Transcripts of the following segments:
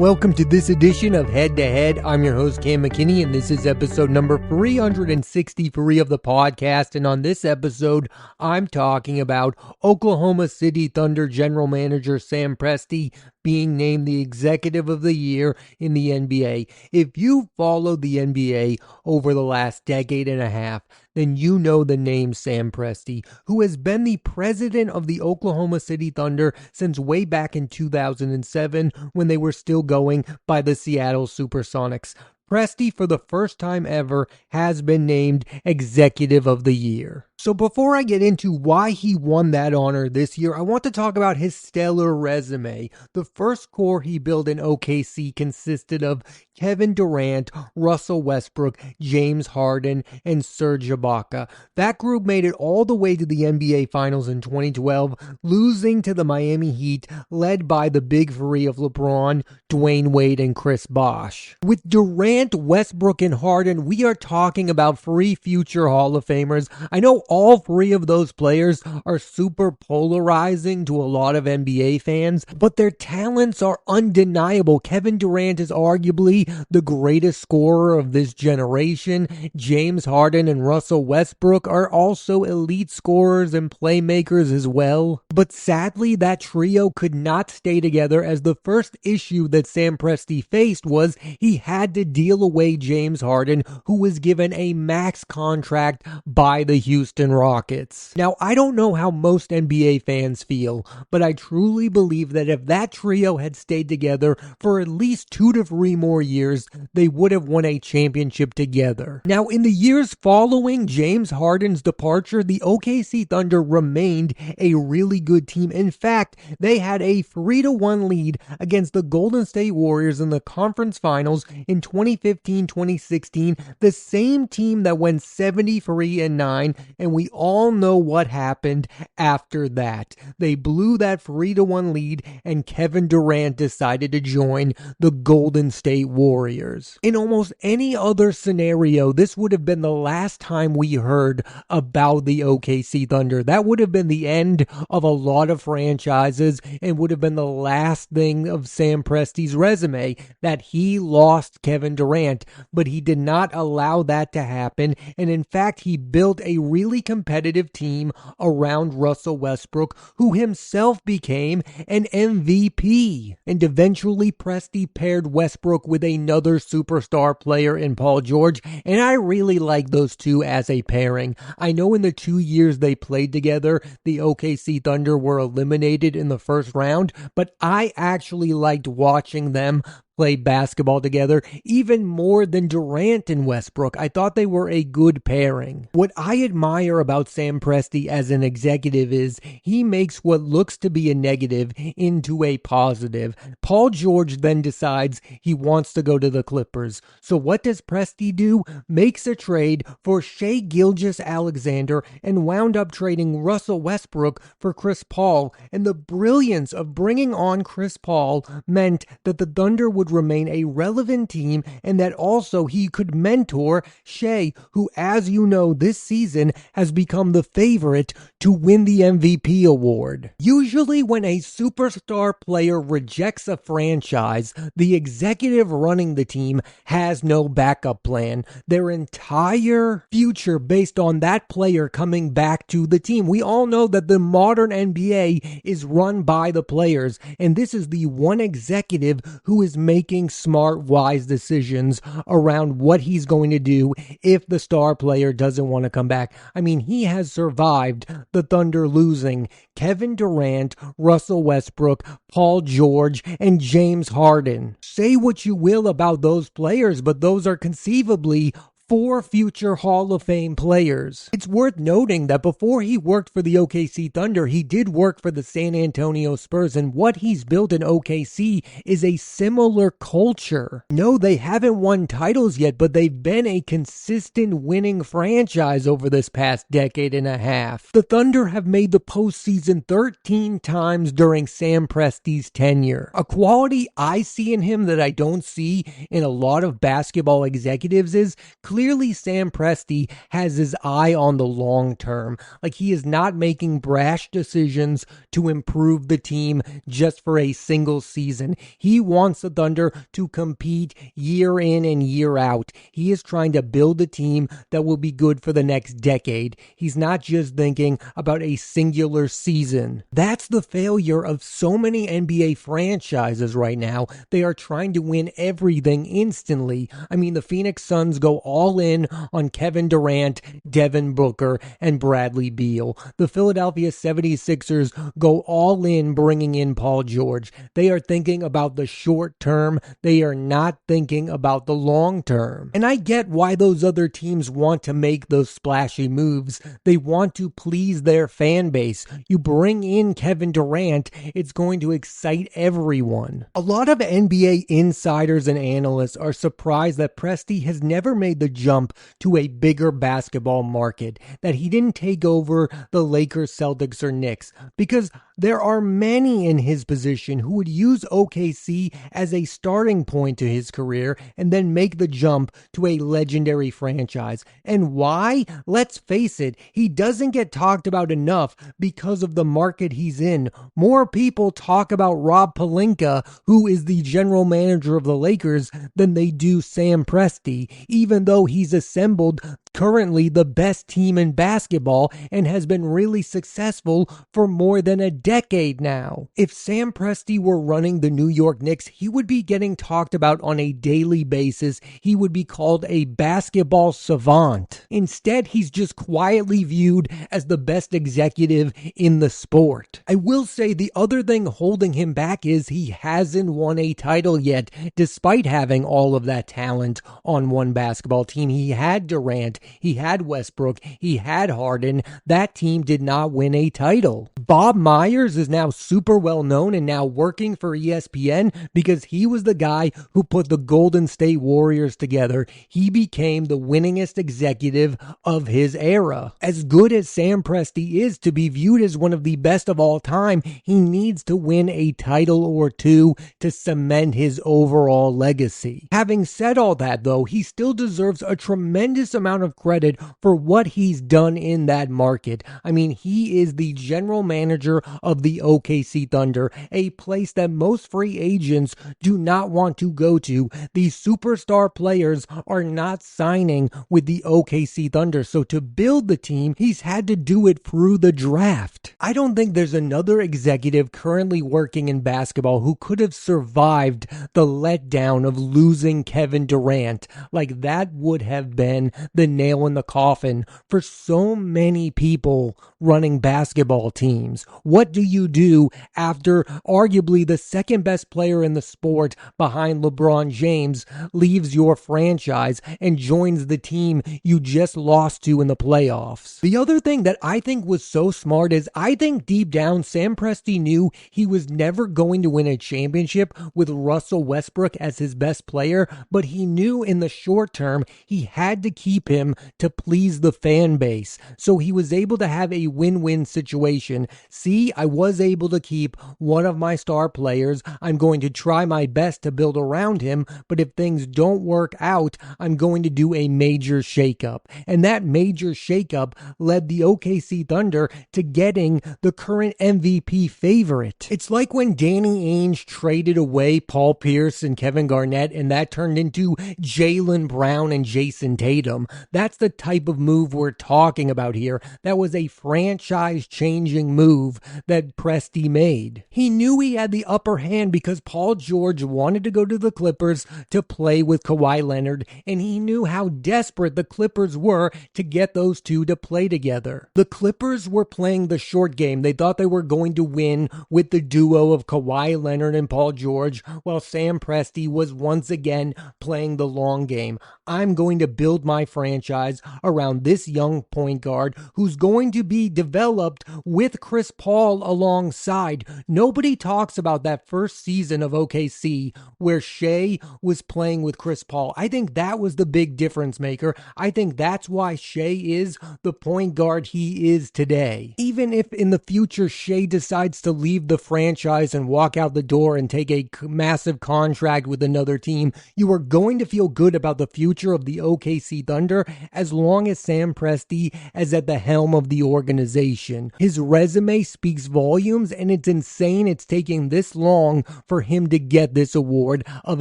Welcome to this edition of Head to Head. I'm your host, Cam McKinney, and this is episode number 363 of the podcast. And on this episode, I'm talking about Oklahoma City Thunder general manager Sam Presti being named the Executive of the Year in the NBA. If you've followed the NBA over the last decade and a half, then you know the name Sam Presti, who has been the president of the Oklahoma City Thunder since way back in 2007 when they were still going by the Seattle Supersonics. Presti, for the first time ever, has been named Executive of the Year. So before I get into why he won that honor this year, I want to talk about his stellar resume. The first core he built in OKC consisted of Kevin Durant, Russell Westbrook, James Harden, and Serge Ibaka. That group made it all the way to the NBA Finals in 2012, losing to the Miami Heat, led by the big three of LeBron, Dwayne Wade, and Chris Bosh. With Durant, Westbrook, and Harden, we are talking about three future Hall of Famers. I know all three of those players are super polarizing to a lot of NBA fans, but their talents are undeniable. Kevin Durant is arguably the greatest scorer of this generation. James Harden and Russell Westbrook are also elite scorers and playmakers as well. But sadly, that trio could not stay together, as the first issue that Sam Presti faced was he had to deal away James Harden, who was given a max contract by the Houston Rockets. Now, I don't know how most NBA fans feel, but I truly believe that if that trio had stayed together for at least 2 to 3 more years, they would have won a championship together. Now, in the years following James Harden's departure, the OKC Thunder remained a really good team. In fact, they had a 3-1 lead against the Golden State Warriors in the conference finals in 2015-2016, the same team that went 73-9, and we all know what happened after that. They blew that 3-1 lead, and Kevin Durant decided to join the Golden State Warriors. In almost any other scenario, this would have been the last time we heard about the OKC Thunder. That would have been the end of a lot of franchises and would have been the last thing of Sam Presti's resume, that he lost Kevin Durant, but he did not allow that to happen, and in fact, he built a really competitive team around Russell Westbrook, who himself became an MVP. And eventually, Presti paired Westbrook with another superstar player in Paul George, and I really like those two as a pairing. I know in the 2 years they played together, the OKC Thunder were eliminated in the first round, but I actually liked watching them play basketball together even more than Durant and Westbrook. I thought they were a good pairing. What I admire about Sam Presti as an executive is he makes what looks to be a negative into a positive. Paul George then decides he wants to go to the Clippers. So what does Presti do? Makes a trade for Shai Gilgeous-Alexander and wound up trading Russell Westbrook for Chris Paul. And the brilliance of bringing on Chris Paul meant that the Thunder would remain a relevant team, and that also he could mentor Shai, who, as you know, this season has become the favorite to win the MVP award. Usually when a superstar player rejects a franchise, the executive running the team has no backup plan. Their entire future based on that player coming back to the team. We all know that the modern NBA is run by the players, and this is the one executive who is making smart, wise decisions around what he's going to do if the star player doesn't want to come back. I mean, he has survived the Thunder losing Kevin Durant, Russell Westbrook, Paul George, and James Harden. Say what you will about those players, but those are conceivably 4 future Hall of Fame players. It's worth noting that before he worked for the OKC Thunder, he did work for the San Antonio Spurs, and what he's built in OKC is a similar culture. No, they haven't won titles yet, but they've been a consistent winning franchise over this past decade and a half. The Thunder have made the postseason 13 times during Sam Presti's tenure. A quality I see in him that I don't see in a lot of basketball executives is clearly clearly Sam Presti has his eye on the long term. Like, he is not making brash decisions to improve the team just for a single season. He wants the Thunder to compete year in and year out. He is trying to build a team that will be good for the next decade. He's not just thinking about a singular season. That's the failure of so many NBA franchises right now. They are trying to win everything instantly. I mean, the Phoenix Suns go all in on Kevin Durant, Devin Booker, and Bradley Beal. The Philadelphia 76ers go all in bringing in Paul George. They are thinking about the short term. They are not thinking about the long term. And I get why those other teams want to make those splashy moves. They want to please their fan base. You bring in Kevin Durant, it's going to excite everyone. A lot of NBA insiders and analysts are surprised that Presti has never made the jump to a bigger basketball market, that he didn't take over the Lakers, Celtics, or Knicks, because there are many in his position who would use OKC as a starting point to his career and then make the jump to a legendary franchise. And why? Let's face it, he doesn't get talked about enough because of the market he's in. More people talk about Rob Pelinka, who is the general manager of the Lakers, than they do Sam Presti, even though he's assembled currently the best team in basketball and has been really successful for more than a decade now. If Sam Presti were running the New York Knicks, he would be getting talked about on a daily basis. He would be called a basketball savant. Instead, he's just quietly viewed as the best executive in the sport. I will say the other thing holding him back is he hasn't won a title yet, despite having all of that talent on one basketball team. He had Durant, he had Westbrook, he had Harden. That team did not win a title. Bob Myers is now super well known and now working for ESPN because he was the guy who put the Golden State Warriors together. He became the winningest executive of his era. As good as Sam Presti is to be viewed as one of the best of all time, he needs to win a title or two to cement his overall legacy. Having said all that, though, he still deserves a tremendous amount of credit for what he's done in that market. I mean, he is the general manager of the OKC Thunder, a place that most free agents do not want to go to. These superstar players are not signing with the OKC Thunder, so to build the team, he's had to do it through the draft. I don't think there's another executive currently working in basketball who could have survived the letdown of losing Kevin Durant. Like, that would have been the nail in the coffin for so many people running basketball teams. What do you do after arguably the second best player in the sport behind LeBron James leaves your franchise and joins the team you just lost to in the playoffs? The other thing that I think was so smart is I think deep down Sam Presti knew he was never going to win a championship with Russell Westbrook as his best player, but he knew in the short term he had to keep him to please the fan base. So he was able to have a win-win situation. See, I was able to keep one of my star players. I'm going to try my best to build around him, but if things don't work out, I'm going to do a major shakeup. And that major shakeup led the OKC Thunder to getting the current MVP favorite. It's like when Danny Ainge traded away Paul Pierce and Kevin Garnett, and that turned into Jaylen Brown and Jason Tatum. That's the type of move we're talking about here. That was a franchise-changing move that Presti made. He knew he had the upper hand because Paul George wanted to go to the Clippers to play with Kawhi Leonard, and he knew how desperate the Clippers were to get those two to play together. The Clippers were playing the short game. They thought they were going to win with the duo of Kawhi Leonard and Paul George, while Sam Presti was once again playing the long game. I'm going to build my franchise around this young point guard who's going to be developed with Chris Paul Paul alongside. Nobody talks about that first season of OKC where Shea was playing with Chris Paul. I think that was the big difference maker. I think that's why Shea is the point guard he is today. Even if in the future Shea decides to leave the franchise and walk out the door and take a massive contract with another team, you are going to feel good about the future of the OKC Thunder as long as Sam Presti is at the helm of the organization. His resume speaks volumes, and it's insane it's taking this long for him to get this award of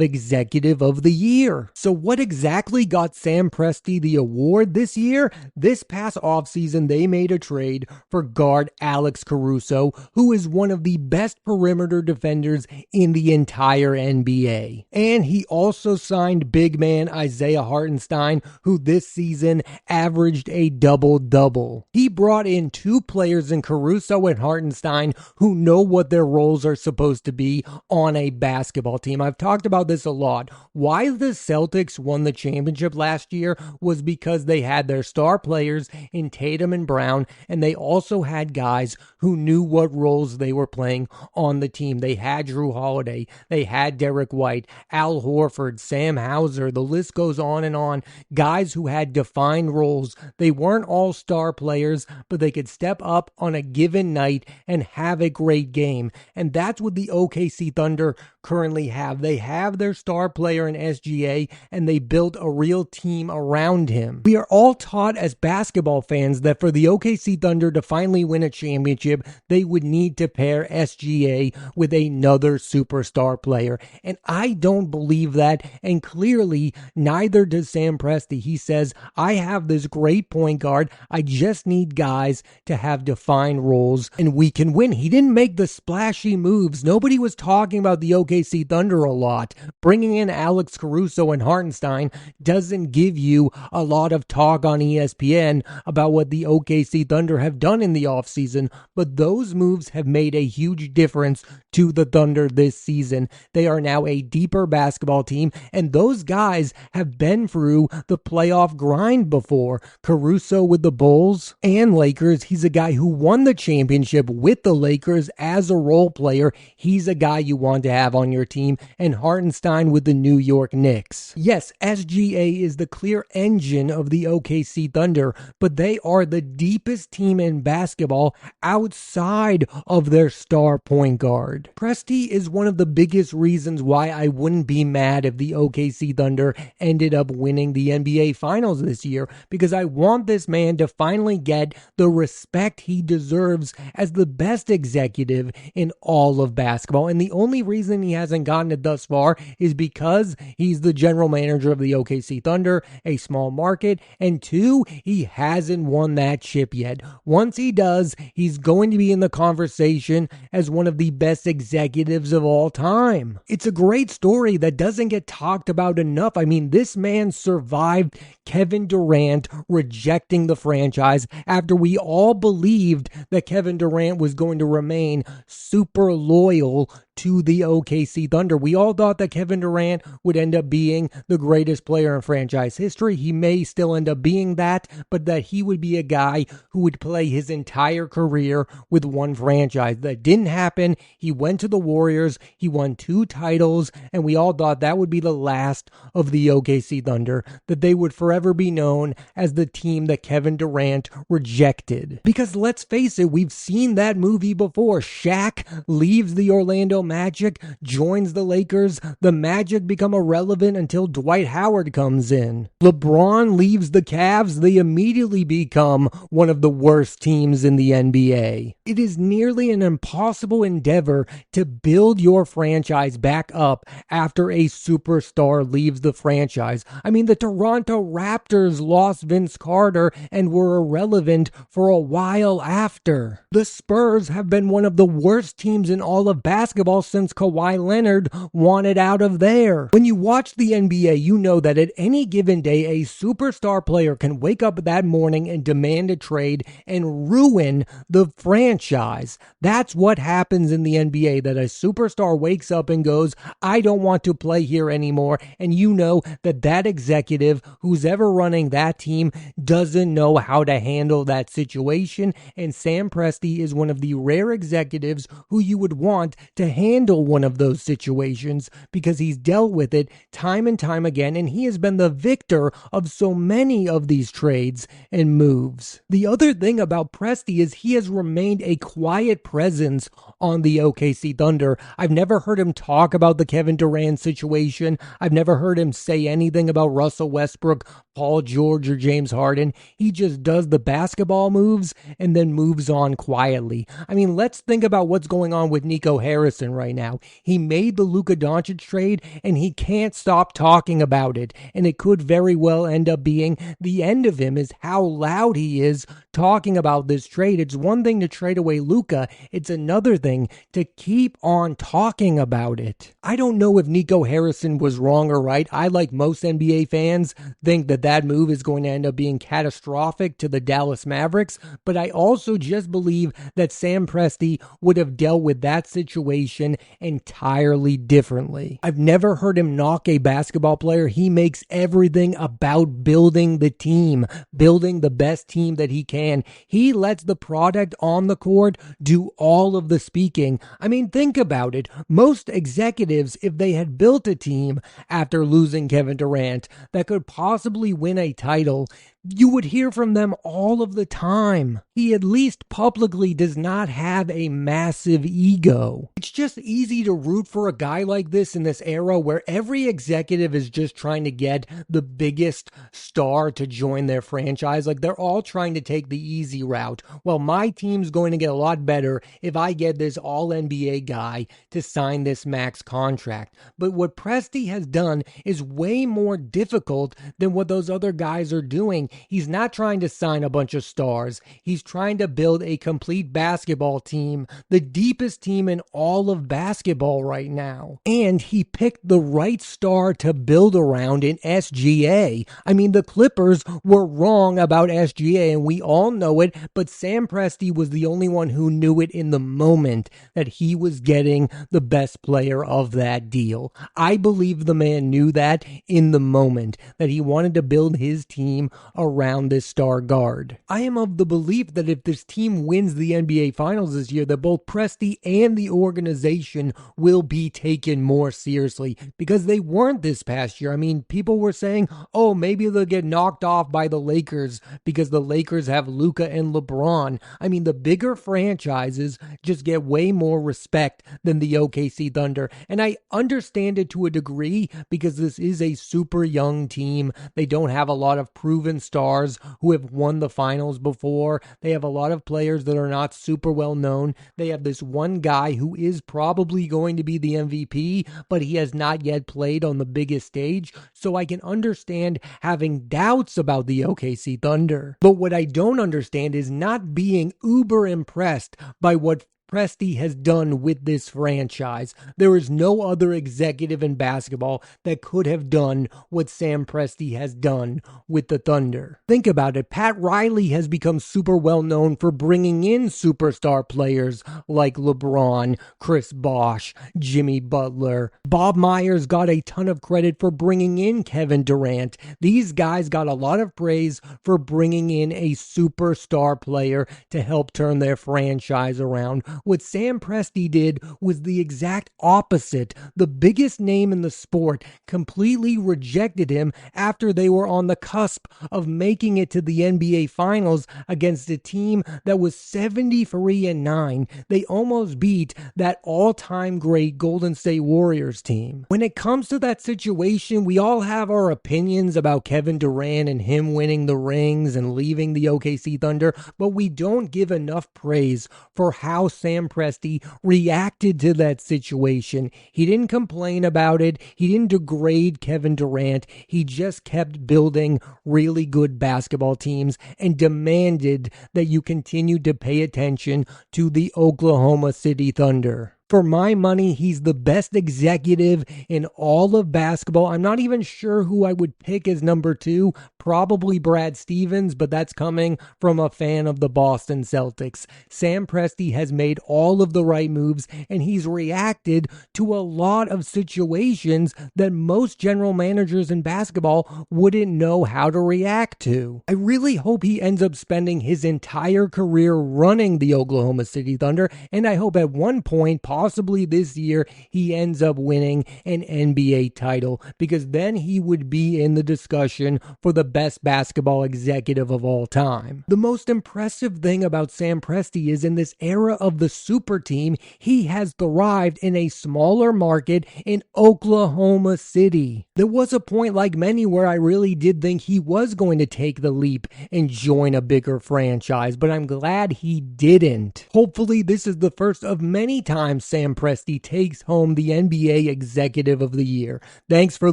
Executive of the Year. So what exactly got Sam Presti the award this year? This past offseason, they made a trade for guard Alex Caruso, who is one of the best perimeter defenders in the entire NBA. And he also signed big man Isaiah Hartenstein, who this season averaged a double-double. He brought in two players in Caruso and Hartenstein who know what their roles are supposed to be on a basketball team. I've talked about this a lot. Why the Celtics won the championship last year was because they had their star players in Tatum and Brown, and they also had guys who knew what roles they were playing on the team. They had Drew Holiday, they had Derek White, Al Horford, Sam Hauser, the list goes on and on. Guys who had defined roles. They weren't all star players, but they could step up on a given night and have a great game. And that's what the OKC Thunder currently have. They have their star player in SGA, and they built a real team around him. We are all taught as basketball fans that for the OKC Thunder to finally win a championship, they would need to pair SGA with another superstar player. And I don't believe that, and clearly neither does Sam Presti. He says, I have this great point guard. I just need guys to have defined roles, and we can win. He didn't make the splashy moves. Nobody was talking about the OKC Thunder a lot. Bringing in Alex Caruso and Hartenstein doesn't give you a lot of talk on ESPN about what the OKC Thunder have done in the offseason, but those moves have made a huge difference to the Thunder this season. They are now a deeper basketball team, and those guys have been through the playoff grind before. Caruso with the Bulls and Lakers, he's a guy who won the championship with the Lakers as a role player. He's a guy you want to have on your team. And Hartenstein with the New York Knicks. Yes, SGA is the clear engine of the OKC Thunder, but they are the deepest team in basketball outside of their star point guard. Presti is one of the biggest reasons why I wouldn't be mad if the OKC Thunder ended up winning the NBA Finals this year, because I want this man to finally get the respect he deserves as the best executive in all of basketball. And the only reason he hasn't gotten it thus far is because he's the general manager of the OKC Thunder, a small market, and two, he hasn't won that chip yet. Once he does, he's going to be in the conversation as one of the best executives of all time. It's a great story that doesn't get talked about enough. I mean, this man survived Kevin Durant rejecting the franchise after we all believed that Kevin Durant was going to remain super loyal to the OKC Thunder. We all thought that Kevin Durant would end up being the greatest player in franchise history. He may still end up being that, but that he would be a guy who would play his entire career with one franchise. That didn't happen. He went to the Warriors. He won 2 titles, and we all thought that would be the last of the OKC Thunder, that they would forever be known as the team that Kevin Durant rejected. Because let's face it, we've seen that movie before. Shaq leaves the Orlando Magic, joins the Lakers. The Magic become irrelevant until Dwight Howard comes in. LeBron leaves the Cavs. They immediately become one of the worst teams in the NBA. It is nearly an impossible endeavor to build your franchise back up after a superstar leaves the franchise. I mean, the Toronto Raptors lost Vince Carter and were irrelevant for a while after. The Spurs have been one of the worst teams in all of basketball since Kawhi Leonard wanted out of there. When you watch the NBA, you know that at any given day, a superstar player can wake up that morning and demand a trade and ruin the franchise. That's what happens in the NBA, that a superstar wakes up and goes, I don't want to play here anymore. And you know that that executive who's ever running that team doesn't know how to handle that situation. And Sam Presti is one one of the rare executives who you would want to handle one of those situations because he's dealt with it time and time again, and he has been the victor of so many of these trades and moves. The other thing about Presti is he has remained a quiet presence on the OKC Thunder. I've never heard him talk about the Kevin Durant situation. I've never heard him say anything about Russell Westbrook, Paul George, or James Harden. He just does the basketball moves and then moves on quietly. I mean, let's think about what's going on with Nico Harrison right now. He made the Luka Doncic trade and he can't stop talking about it. And it could very well end up being the end of him, is how loud he is talking about this trade. It's one thing to trade away Luka. It's another thing to keep on talking about it. I don't know if Nico Harrison was wrong or right. I, like most NBA fans, think that move is going to end up being catastrophic to the Dallas Mavericks, but I also just believe that Sam Presti would have dealt with that situation entirely differently. I've never heard him knock a basketball player. He makes everything about building the team, building the best team that he can. He lets the product on the court do all of the speaking. I mean, think about it. Most executives, if they had built a team after losing Kevin Durant that could possibly win a title, you would hear from them all of the time. He at least publicly does not have a massive ego. It's just easy to root for a guy like this in this era where every executive is just trying to get the biggest star to join their franchise. Like, they're all trying to take the easy route. Well, my team's going to get a lot better if I get this all-NBA guy to sign this max contract. But what Presti has done is way more difficult than what those other guys are doing. He's not trying to sign a bunch of stars. He's trying to build a complete basketball team, the deepest team in all of basketball right now. And he picked the right star to build around in SGA. I mean, the Clippers were wrong about SGA, and we all know it, but Sam Presti was the only one who knew it in the moment that he was getting the best player of that deal. I believe the man knew that in the moment, that he wanted to build his team around this star guard. I am of the belief that if this team wins the NBA Finals this year, that both Presti and the organization will be taken more seriously, because they weren't this past year. I mean, people were saying, oh, maybe they'll get knocked off by the Lakers because the Lakers have Luka and LeBron. I mean, the bigger franchises just get way more respect than the OKC Thunder, and I understand it to a degree because this is a super young team. They don't have a lot of proven stars who have won the finals before. They have a lot of players that are not super well known. They have this one guy who is probably going to be the MVP, but he has not yet played on the biggest stage, so I can understand having doubts about the OKC Thunder. But what I don't understand is not being uber impressed by what Presti has done with this franchise. There is no other executive in basketball that could have done what Sam Presti has done with the Thunder. Think about it. Pat Riley has become super well known for bringing in superstar players like LeBron, Chris Bosh, Jimmy Butler. Bob Myers got a ton of credit for bringing in Kevin Durant. These guys got a lot of praise for bringing in a superstar player to help turn their franchise around. What Sam Presti did was the exact opposite. The biggest name in the sport completely rejected him after they were on the cusp of making it to the NBA Finals against a team that was 73-9. They almost beat that all-time great Golden State Warriors team. When it comes to that situation, we all have our opinions about Kevin Durant and him winning the rings and leaving the OKC Thunder, but we don't give enough praise for how Sam Presti reacted to that situation. He didn't complain about it. He didn't degrade Kevin Durant. He just kept building really good basketball teams and demanded that you continue to pay attention to the Oklahoma City Thunder. For my money, he's the best executive in all of basketball. I'm not even sure who I would pick as number 2. Probably Brad Stevens, but that's coming from a fan of the Boston Celtics. Sam Presti has made all of the right moves, and he's reacted to a lot of situations that most general managers in basketball wouldn't know how to react to. I really hope he ends up spending his entire career running the Oklahoma City Thunder, and I hope at one point, possibly this year, he ends up winning an NBA title, because then he would be in the discussion for the best basketball executive of all time. The most impressive thing about Sam Presti is in this era of the super team, he has thrived in a smaller market in Oklahoma City. There was a point, like many, where I really did think he was going to take the leap and join a bigger franchise, but I'm glad he didn't. Hopefully this is the first of many times Sam Presti takes home the NBA Executive of the Year. Thanks for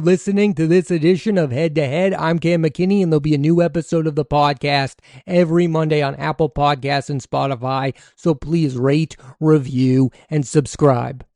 listening to this edition of Head to Head. I'm Cam McKinney, and there'll be a new episode of the podcast every Monday on Apple Podcasts and Spotify, so please rate, review, and subscribe.